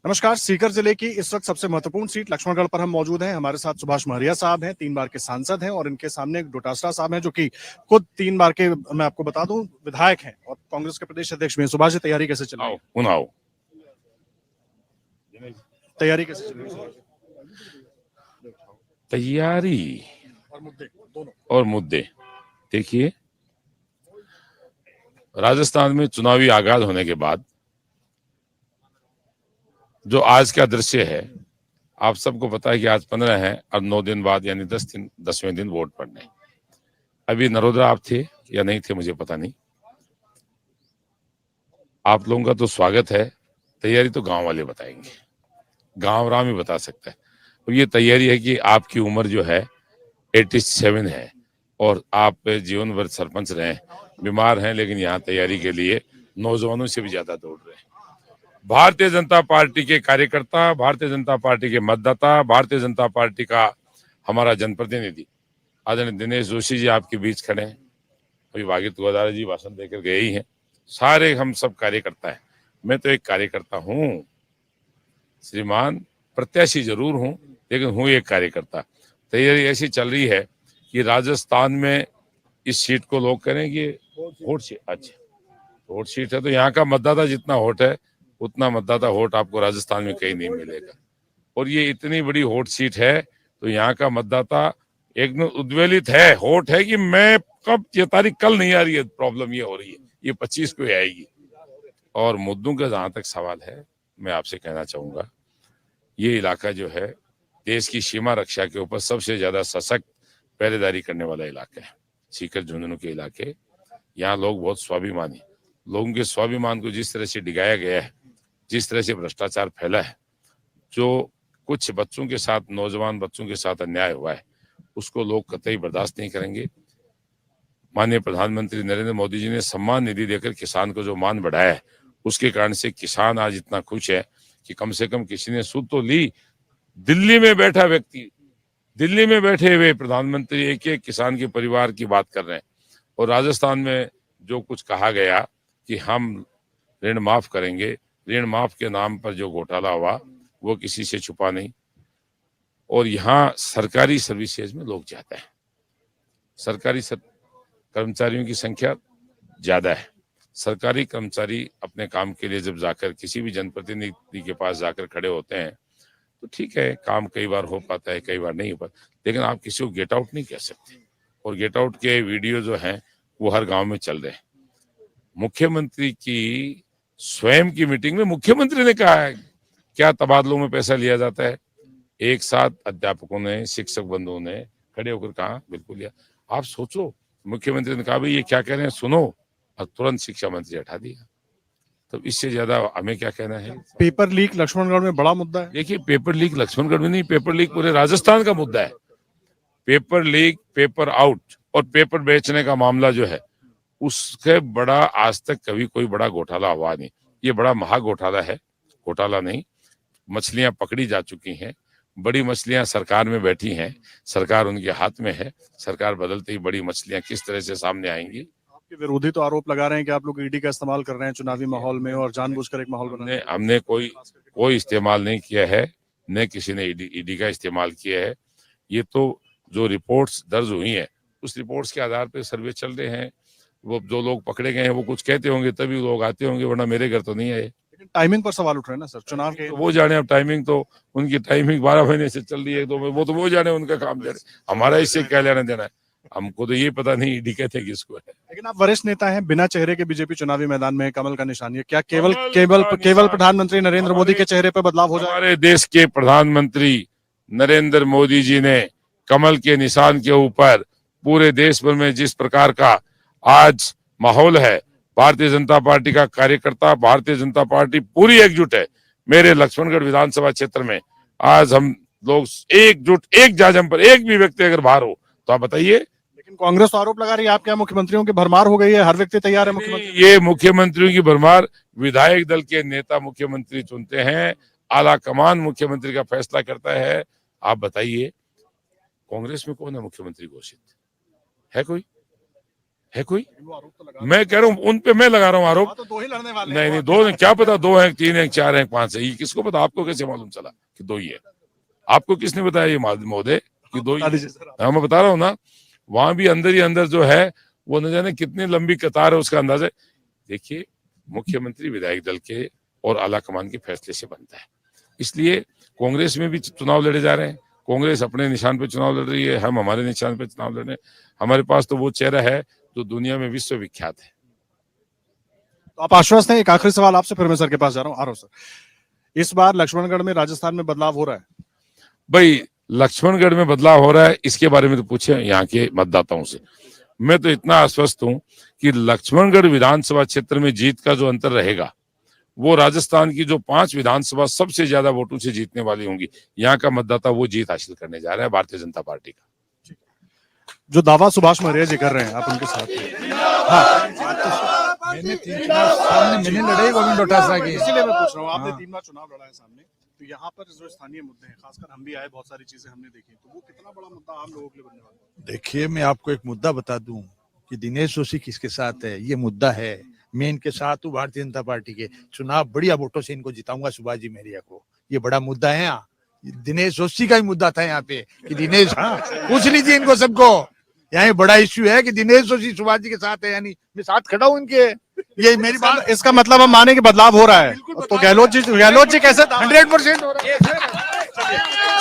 नमस्कार। सीकर जिले की इस वक्त सबसे महत्वपूर्ण सीट लक्ष्मणगढ़ पर हम मौजूद हैं। हमारे साथ सुभाष महरिया साहब हैं, 3 बार के सांसद हैं, और इनके सामने डोटासरा साहब हैं जो कि खुद 3 बार के, मैं आपको बता दूं, विधायक हैं और कांग्रेस के प्रदेश अध्यक्ष भी हैं। सुभाष जी, तैयारी कैसे चल रही है? तैयारी कैसे चल रही है? तैयारी और मुद्दे दोनों और मुद्दे देखिए, राजस्थान में चुनावी आगाज होने के बाद जो आज का दृश्य है, आप सबको पता है कि आज 15 है और 9 दिन बाद यानी 10वें दिन वोट पड़ने। अभी नरोदा आप थे या नहीं थे मुझे पता नहीं। आप लोगों का तो स्वागत है, तैयारी तो गांव वाले बताएंगे, गांव राम ही बता सकता है। और ये तैयारी है कि आपकी उम्र जो है 87 है और आप जीवन भर सरपंच रहे, बीमार हैं, लेकिन यहाँ तैयारी के लिए नौजवानों से भी ज्यादा दौड़ रहे हैं। भारतीय जनता पार्टी के कार्यकर्ता, भारतीय जनता पार्टी के मतदाता, भारतीय जनता पार्टी का हमारा जनप्रतिनिधि आदरणीय दिनेश जोशी जी आपके बीच खड़े हैं। अभी भागीरथ गोदारा जी भाषण देकर गए ही हैं। सारे हम सब कार्यकर्ता हैं। मैं तो एक कार्यकर्ता हूँ श्रीमान, प्रत्याशी जरूर हूँ लेकिन हूँ एक कार्यकर्ता। तैयारी ऐसी चल रही है कि राजस्थान में इस सीट को लोग करेंगे वोट सीट। अच्छा, वोट सीट है तो यहाँ का मतदाता जितना वोट है उतना मतदाता वोट आपको राजस्थान में कहीं नहीं मिलेगा। और ये इतनी बड़ी वोट सीट है तो यहाँ का मतदाता एकदम उद्वेलित है। वोट है कि मैं कब, ये तारीख कल नहीं आ रही है, प्रॉब्लम ये हो रही है, ये 25 को आएगी। और मुद्दों का जहां तक सवाल है, मैं आपसे कहना चाहूंगा, ये इलाका जो है देश की सीमा रक्षा के ऊपर सबसे ज्यादा सशक्त पहरेदारी करने वाला इलाका है। सीकर झुंझुनू के इलाके, यहाँ लोग बहुत स्वाभिमानी, लोगों के स्वाभिमान को जिस तरह से डिगाया गया है, जिस तरह से भ्रष्टाचार फैला है, जो कुछ बच्चों के साथ, नौजवान बच्चों के साथ अन्याय हुआ है, उसको लोग कतई बर्दाश्त नहीं करेंगे। माननीय प्रधानमंत्री नरेंद्र मोदी जी ने सम्मान निधि देकर किसान को जो मान बढ़ाया है, उसके कारण से किसान आज इतना खुश है कि कम से कम किसी ने सुध तो ली। दिल्ली में बैठा व्यक्ति, दिल्ली में बैठे हुए प्रधानमंत्री एक एक किसान के परिवार की बात कर रहे हैं। और राजस्थान में जो कुछ कहा गया कि हम ऋण माफ करेंगे, ऋण माफ के नाम पर जो घोटाला हुआ वो किसी से छुपा नहीं। और यहाँ सरकारी सर्विसेज में लोग ज्यादा है, सरकारी कर्मचारियों की संख्या ज्यादा है। सरकारी कर्मचारी अपने काम के लिए जब जाकर किसी भी जनप्रतिनिधि के पास जाकर खड़े होते हैं तो ठीक है, काम कई बार हो पाता है, कई बार नहीं हो पाता, लेकिन आप किसी को गेट आउट नहीं कह सकते। और गेट आउट के वीडियो जो हैं वो हर गांव में चल रहे हैं। मुख्यमंत्री की स्वयं की मीटिंग में मुख्यमंत्री ने कहा है क्या तबादलों में पैसा लिया जाता है। एक साथ अध्यापकों ने, शिक्षक बंधुओं ने खड़े होकर कहा बिल्कुल लिया। आप सोचो, मुख्यमंत्री ने कहा भाई ये क्या कह रहे हैं सुनो, और तुरंत शिक्षा मंत्री हटा दिया। तो इससे ज्यादा हमें क्या कहना है। पेपर लीक लक्ष्मणगढ़ में बड़ा मुद्दा है। देखिए, पेपर लीक लक्ष्मणगढ़ में नहीं, पेपर लीक पूरे राजस्थान का मुद्दा है। पेपर लीक, पेपर आउट और पेपर बेचने का मामला जो है, उसके बड़ा आज तक कभी कोई बड़ा घोटाला हुआ नहीं। ये बड़ा महा घोटाला है, घोटाला नहीं। मछलियां पकड़ी जा चुकी हैं, बड़ी मछलियां सरकार में बैठी हैं, सरकार उनके हाथ में है। सरकार बदलते ही बड़ी मछलियां किस तरह से सामने आएंगी। आपके विरोधी तो आरोप लगा रहे हैं कि आप लोग ईडी का इस्तेमाल कर रहे हैं चुनावी माहौल में और जानबूझकर एक माहौल बना। हमने कोई इस्तेमाल नहीं किया है, न किसी ने ईडी का इस्तेमाल किया है। ये तो जो रिपोर्ट्स दर्ज हुई हैं उस रिपोर्ट्स के आधार पर सर्वे चल रहे हैं। वो जो लोग पकड़े गए हैं वो कुछ कहते होंगे तभी लोग आते होंगे, वरना मेरे घर तो नहीं आए। लेकिन टाइमिंग पर सवाल उठ रहे हैं ना सर, चुनाव के। तो वो जाने, अब टाइमिंग तो उनकी टाइमिंग 12 महीने से चल रही है, तो वो जाने, उनका काम जाने, हमारा इससे क्या लेना देना है। हमको तो ये पता नहीं ईडी कहते किसको है। लेकिन आप वरिष्ठ नेता हैं, बिना चेहरे के बीजेपी चुनावी मैदान में कमल का निशान है। क्या केवल प्रधानमंत्री नरेंद्र मोदी के चेहरे पर बदलाव हो जाए? हमारे देश के प्रधानमंत्री नरेंद्र मोदी जी ने कमल के निशान के ऊपर पूरे देश भर में जिस प्रकार का आज माहौल है, भारतीय जनता पार्टी का कार्यकर्ता, भारतीय जनता पार्टी पूरी एकजुट है। मेरे लक्ष्मणगढ़ विधानसभा क्षेत्र में आज हम लोग एकजुट, एक जाजम पर एक भी व्यक्ति अगर बाहर हो तो आप बताइए। लेकिन कांग्रेस आरोप लगा रही है आप क्या मुख्यमंत्रियों की भरमार हो गई है, हर व्यक्ति तैयार है मुख्यमंत्री। ये मुख्यमंत्रियों की भरमार, विधायक दल के नेता मुख्यमंत्री चुनते हैं, आला कमान मुख्यमंत्री का फैसला करता है। आप बताइए, कांग्रेस में कौन है मुख्यमंत्री घोषित है? कोई? है कोई? वो आरोप तो लगा मैं कह रहा हूँ उन पे मैं लगा रहा हूँ आरोप। तो दो ही लड़ने वाले नहीं हैं नहीं, दो नहीं, क्या पता 2 हैं, 3 हैं, 4 हैं, 5 है, ये किसको पता? आपको कैसे मालूम चला कि 2 ही है? आपको किसने बताया ये महोदय कि 2 ही बता है? दीजिए सर। हाँ, मैं बता रहा हूँ ना, वहां भी अंदर ही अंदर जो है वो न जाने कितनी लंबी कतार है, उसका अंदाजा। देखिए, मुख्यमंत्री विधायक दल के और आला कमान के फैसले से बनता है, इसलिए कांग्रेस में भी चुनाव लड़े जा रहे हैं। कांग्रेस अपने निशान पे चुनाव लड़ रही है, हम हमारे निशान पे चुनाव लड़ रहे हैं। हमारे पास तो वो चेहरा है जो दुनिया में विश्वविख्यात है। तो आप आश्वस्त हैं? एक आखिरी सवाल आपसे, फिर मैं सर के पास जा रहा हूँ। आ रहा हूँ सर। इस बार लक्ष्मणगढ़ में, राजस्थान में बदलाव हो रहा है? भाई, लक्ष्मणगढ़ में बदलाव हो रहा है, इसके बारे में तो पूछे यहाँ के मतदाताओं से। मैं तो इतना आश्वस्त हूं कि लक्ष्मणगढ़ विधानसभा क्षेत्र में जीत का जो अंतर रहेगा वो राजस्थान की जो 5 विधानसभा सबसे ज्यादा वोटों से जीतने वाली होंगी, यहाँ का मतदाता वो जीत हासिल करने जा रहा है भारतीय जनता पार्टी का। जो दावा सुभाष मौर्य जी कर रहे हैं, आप उनके साथ हैं? हाँ, मैंने 3 चुनाव सामने मैंने लड़े गोविंद डोटासरा के। इसीलिए मैं पूछ रहा हूँ, आपने हाँ। 3 बार चुनाव लड़ा है सामने, तो यहाँ पर जो स्थानीय मुद्दे हैं, खासकर हम भी आए, बहुत सारी चीजें हमने देखी, तो वो कितना बड़ा मुद्दा आम लोगों के लिए बनने वाला है? देखिए, मैं आपको एक मुद्दा बता दूं कि दिनेश जोशी किसके साथ है, ये मुद्दा है। मैं इनके साथ हूँ, भारतीय जनता पार्टी के चुनाव बढ़िया वोटों से इनको जिताऊंगा, सुभाष जी मौर्य को। ये बड़ा मुद्दा है यहाँ, दिनेश जोशी का ही मुद्दा था यहाँ पे कि दिनेश, हाँ पूछ लीजिए इनको सबको, यहाँ ये बड़ा इश्यू है कि दिनेश जोशी सुभाष जी के साथ है, यानी मैं साथ खड़ा हूँ इनके। ये मेरी बात, इसका मतलब हम माने कि बदलाव हो रहा है, तो गहलोत जी कैसे? 100% हो रहा है।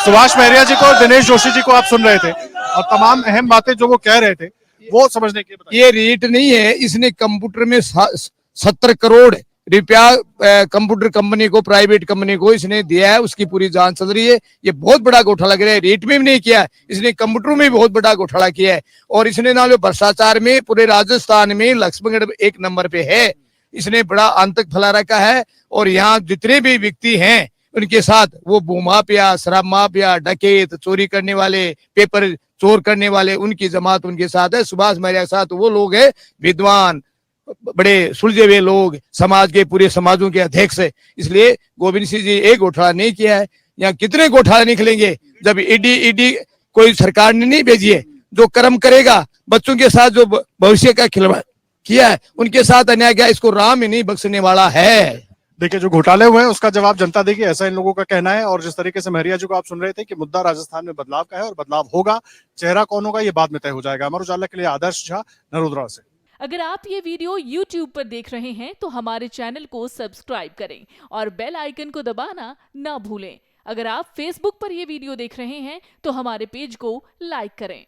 सुभाष मौर्य जी को और दिनेश जोशी जी को आप सुन रहे थे, और तमाम अहम बातें जो वो कह रहे थे वो समझने के लिए ये रेट नहीं है, इसने कंप्यूटर में 70 करोड़ रुपया कंप्यूटर कंपनी को, प्राइवेट कंपनी को इसने दिया है, उसकी पूरी जांच चल रही है। ये बहुत बड़ा घोटाला किया है, रेट में भी नहीं किया है इसने, कंप्यूटर में बहुत बड़ा घोटाला किया है। और इसने ना जो भ्रष्टाचार में पूरे राजस्थान में लक्ष्मणगढ़ 1 नंबर पे है, इसने बड़ा आतंक फैला रखा है। और यहाँ जितने भी व्यक्ति हैं उनके साथ, वो भूमाफिया, शराब माफिया, डकैत, चोरी करने वाले, पेपर चोर करने वाले, उनकी जमात उनके साथ है। सुभाष मौर्य के साथ वो लोग हैं विद्वान, बड़े सुलझे हुए लोग, समाज के, पूरे समाजों के अध्यक्ष है। इसलिए गोविंद सिंह जी एक घोटाला नहीं किया है। यहाँ कितने घोटाले निकलेंगे जब ईडी कोई सरकार ने नहीं भेजी है। जो कर्म करेगा, बच्चों के साथ जो भविष्य का खिलवाड़ किया है, उनके साथ अन्याय किया, इसको राम ही नहीं बख्शने वाला है। देखिए, जो घोटाले हुए हैं उसका जवाब जनता देगी, ऐसा इन लोगों का कहना है। और जिस तरीके से मौर्य जी को आप सुन रहे थे कि मुद्दा राजस्थान में बदलाव का है और बदलाव होगा, चेहरा कौन होगा ये बाद में तय हो जाएगा। अमर उजाला के लिए आदर्श झा, नरोदरा से। अगर आप ये वीडियो YouTube पर देख रहे हैं तो हमारे चैनल को सब्सक्राइब करें और बेल आइकन को दबाना ना भूलें। अगर आप Facebook पर ये वीडियो देख रहे हैं तो हमारे पेज को लाइक करें।